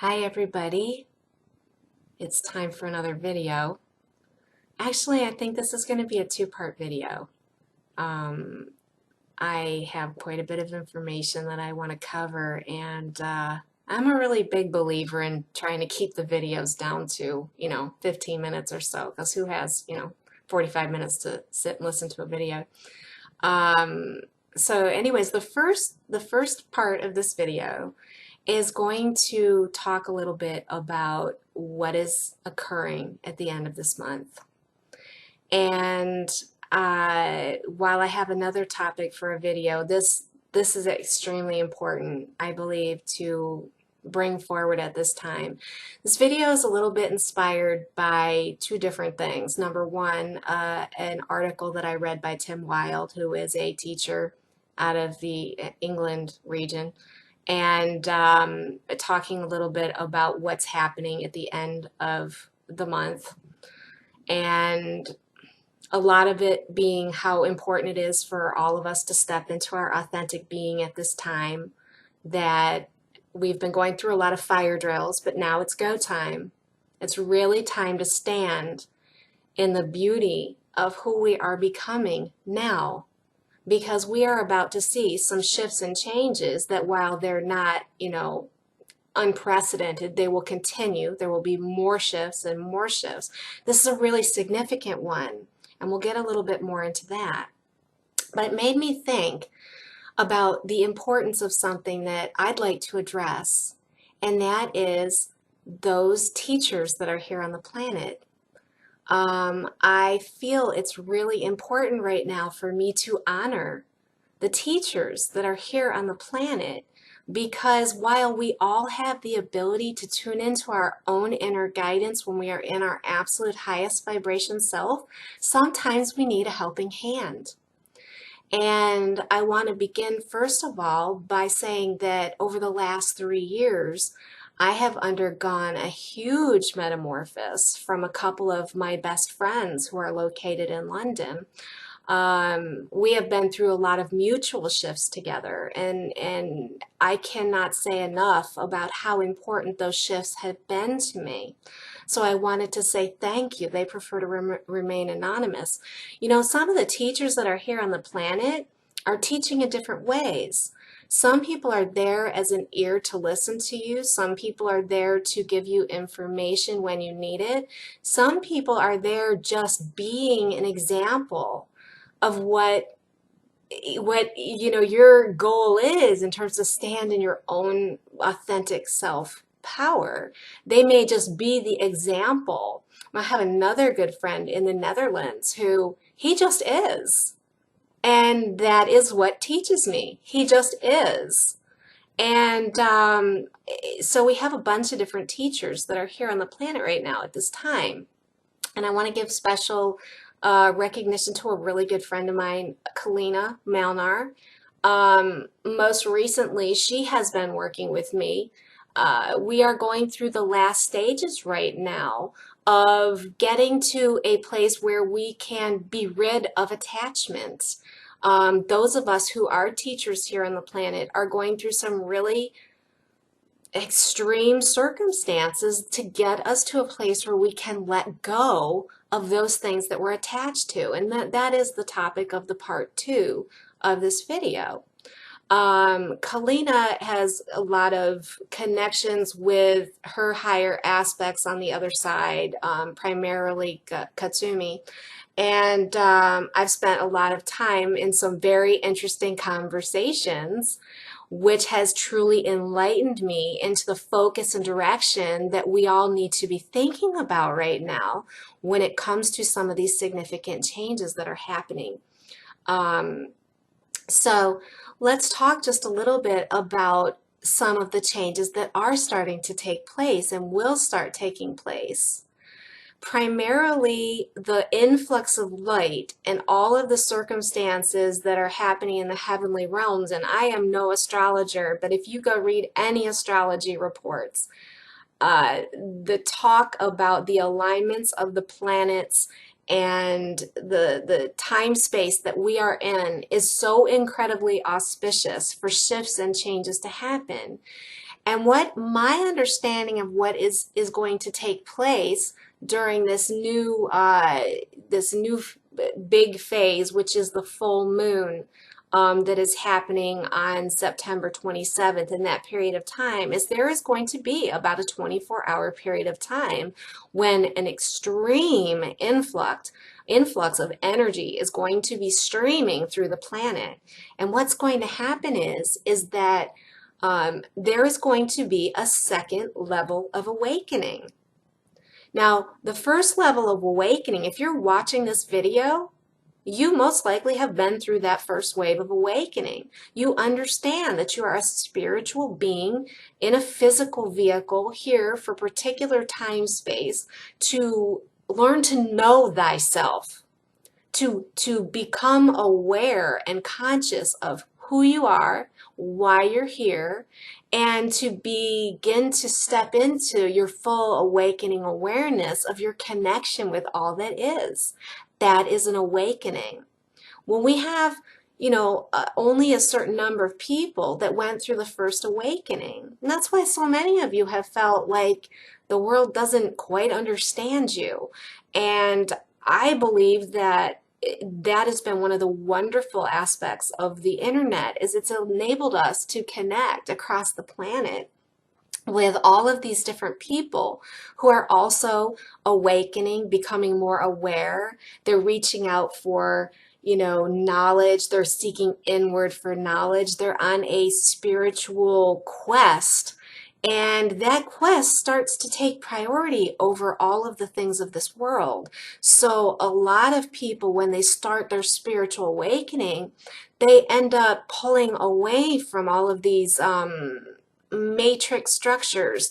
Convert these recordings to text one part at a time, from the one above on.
Hi everybody, it's time for another video. Actually, I think this is going to be a two-part video. Um, I have quite a bit of information that I want to cover, and I'm a really big believer in trying to keep the videos down to, 15 minutes or so, because who has, 45 minutes to sit and listen to a video? Um, so anyways, the first part of this video is going to talk a little bit about what is occurring at the end of this month. And while I have another topic for a video, this is extremely important, I believe, to bring forward at this time. This video is a little bit inspired by two different things. Number one, an article that I read by Tim Wilde, who is a teacher out of the England region, and talking a little bit about what's happening at the end of the month, and a lot of it being how important it is for all of us to step into our authentic being at this time, that we've been going through a lot of fire drills, but now it's go time. It's really time to stand in the beauty of who we are becoming now, because we are about to see some shifts and changes that, while they're not, unprecedented, they will continue. There will be more shifts and more shifts. This is a really significant one, and we'll get a little bit more into that. But it made me think about the importance of something that I'd like to address, and that is those teachers that are here on the planet. I feel it's really important right now for me to honor the teachers that are here on the planet, because while we all have the ability to tune into our own inner guidance when we are in our absolute highest vibration self, sometimes we need a helping hand. And I want to begin, first of all, by saying that over the last 3 years, I have undergone a huge metamorphosis from a couple of my best friends who are located in London. We have been through a lot of mutual shifts together, and I cannot say enough about how important those shifts have been to me. So I wanted to say thank you. They prefer to remain anonymous. Some of the teachers that are here on the planet are teaching in different ways. Some people are there as an ear to listen to you. Some people are there to give you information when you need it. Some people are there just being an example of what your goal is in terms of stand in your own authentic self power. They may just be the example. I have another good friend in the Netherlands who he just is, and that is what teaches me. He just is. And so we have a bunch of different teachers that are here on the planet right now at this time. And I want to give special recognition to a really good friend of mine, Kalina Malnar. Most recently, she has been working with me. We are going through the last stages right now of getting to a place where we can be rid of attachments. Those of us who are teachers here on the planet are going through some really extreme circumstances to get us to a place where we can let go of those things that we're attached to. And that is the topic of the part 2 of this video. Kalina has a lot of connections with her higher aspects on the other side, primarily Katsumi. And I've spent a lot of time in some very interesting conversations, which has truly enlightened me into the focus and direction that we all need to be thinking about right now when it comes to some of these significant changes that are happening. So let's talk just a little bit about some of the changes that are starting to take place and will start taking place. Primarily the influx of light and all of the circumstances that are happening in the heavenly realms. And I am no astrologer, but if you go read any astrology reports, the talk about the alignments of the planets and the time space that we are in is so incredibly auspicious for shifts and changes to happen. And what my understanding of what is going to take place during this new big phase, which is the full moon, that is happening on September 27th in that period of time, is there is going to be about a 24-hour period of time when an extreme influx of energy is going to be streaming through the planet. And what's going to happen is that there is going to be a second level of awakening. Now, the first level of awakening, if you're watching this video, you most likely have been through that first wave of awakening. You understand that you are a spiritual being in a physical vehicle here for particular time space to learn to know thyself, to become aware and conscious of who you are, why you're here, and to begin to step into your full awakening awareness of your connection with all that is. That is an awakening. When we have, only a certain number of people that went through the first awakening, and that's why so many of you have felt like the world doesn't quite understand you. And I believe that that has been one of the wonderful aspects of the internet, is it's enabled us to connect across the planet with all of these different people who are also awakening, becoming more aware. They're reaching out for, knowledge. They're seeking inward for knowledge. They're on a spiritual quest. And that quest starts to take priority over all of the things of this world. So a lot of people, when they start their spiritual awakening, they end up pulling away from all of these matrix structures,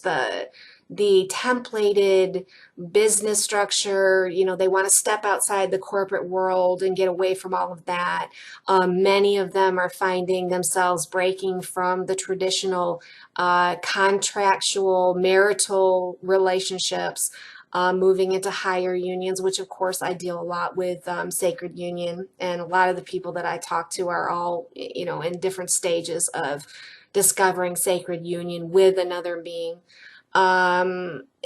the templated business structure. They want to step outside the corporate world and get away from all of that. Many of them are finding themselves breaking from the traditional contractual marital relationships, moving into higher unions, which of course I deal a lot with sacred union, and a lot of the people that I talk to are all, in different stages of discovering sacred union with another being.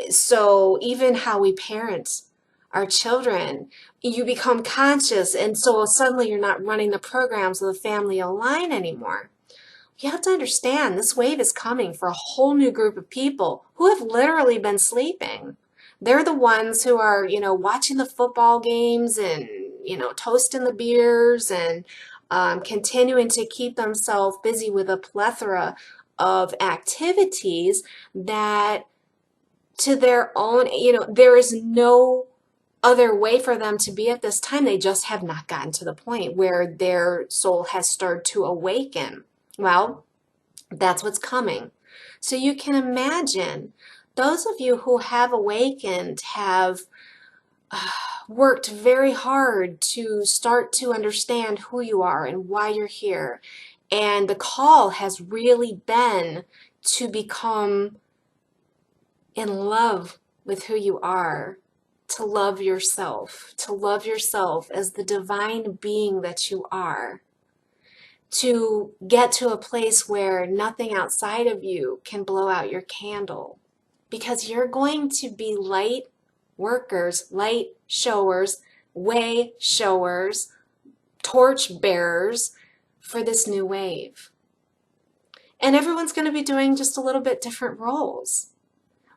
So even how we parent our children, you become conscious, and so suddenly you're not running the programs of the family line anymore. You have to understand this wave is coming for a whole new group of people who have literally been sleeping. They're the ones who are, watching the football games and, toasting the beers and continuing to keep themselves busy with a plethora of activities that, to their own, there is no other way for them to be at this time. They just have not gotten to the point where their soul has started to awaken. Well, that's what's coming. So you can imagine those of you who have awakened have worked very hard to start to understand who you are and why you're here. And the call has really been to become in love with who you are, to love yourself as the divine being that you are, to get to a place where nothing outside of you can blow out your candle, because you're going to be light workers, light showers, way showers, torch bearers for this new wave. And everyone's going to be doing just a little bit different roles.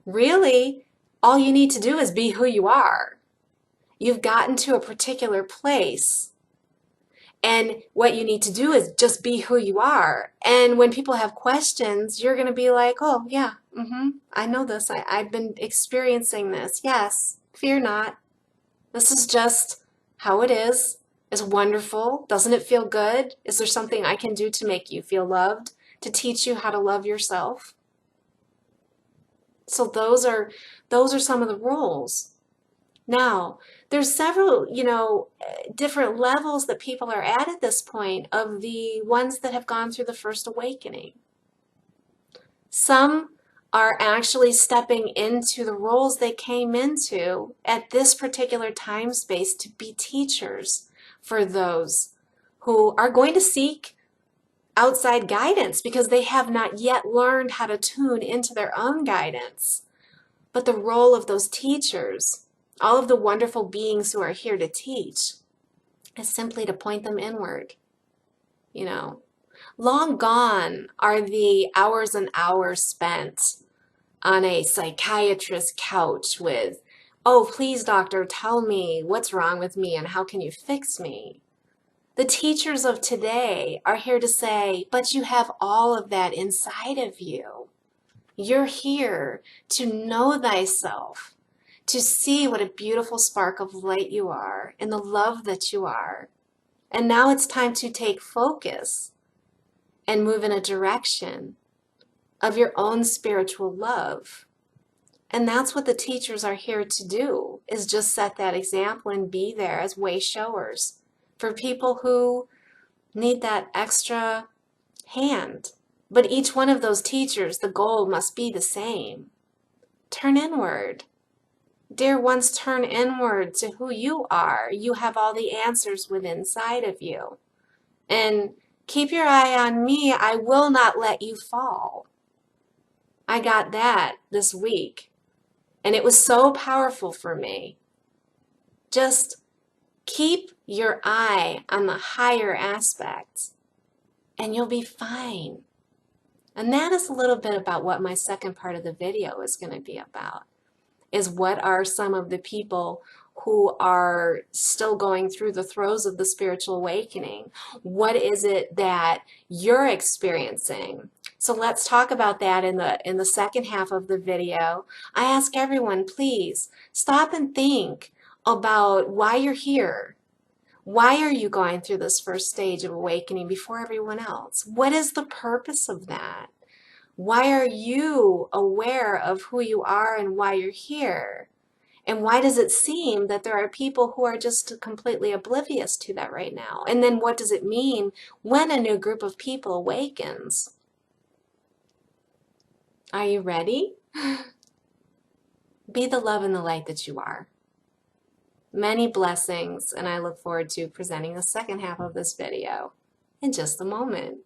Really, all you need to do is be who you are. You've gotten to a particular place, and what you need to do is just be who you are. And when people have questions, you're going to be like, oh, yeah, I know this. I've been experiencing this. Yes, fear not. This is just how it is. It's wonderful. Doesn't it feel good? Is there something I can do to make you feel loved, to teach you how to love yourself? So those are some of the roles. Now, there's several, different levels that people are at this point of the ones that have gone through the first awakening. Some are actually stepping into the roles they came into at this particular time space to be teachers for those who are going to seek outside guidance because they have not yet learned how to tune into their own guidance. But the role of those teachers, all of the wonderful beings who are here to teach, is simply to point them inward. You know, long gone are the hours and hours spent on a psychiatrist's couch with, "Oh, please, doctor, tell me what's wrong with me and how can you fix me?" The teachers of today are here to say, but you have all of that inside of you. You're here to know thyself, to see what a beautiful spark of light you are and the love that you are. And now it's time to take focus and move in a direction of your own spiritual love. And that's what the teachers are here to do, is just set that example and be there as way showers for people who need that extra hand. But each one of those teachers, the goal must be the same. Turn inward. Dear ones, turn inward to who you are. You have all the answers within inside of you. And keep your eye on me. I will not let you fall. I got that this week. And it was so powerful for me. Just keep your eye on the higher aspects and you'll be fine. And that is a little bit about what my second part of the video is going to be about, is what are some of the people who are still going through the throes of the spiritual awakening? What is it that you're experiencing? So let's talk about that in the second half of the video. I ask everyone, please stop and think about why you're here. Why are you going through this first stage of awakening before everyone else? What is the purpose of that? Why are you aware of who you are and why you're here? And why does it seem that there are people who are just completely oblivious to that right now? And then what does it mean when a new group of people awakens? Are you ready? Be the love and the light that you are. Many blessings, and I look forward to presenting the second half of this video in just a moment.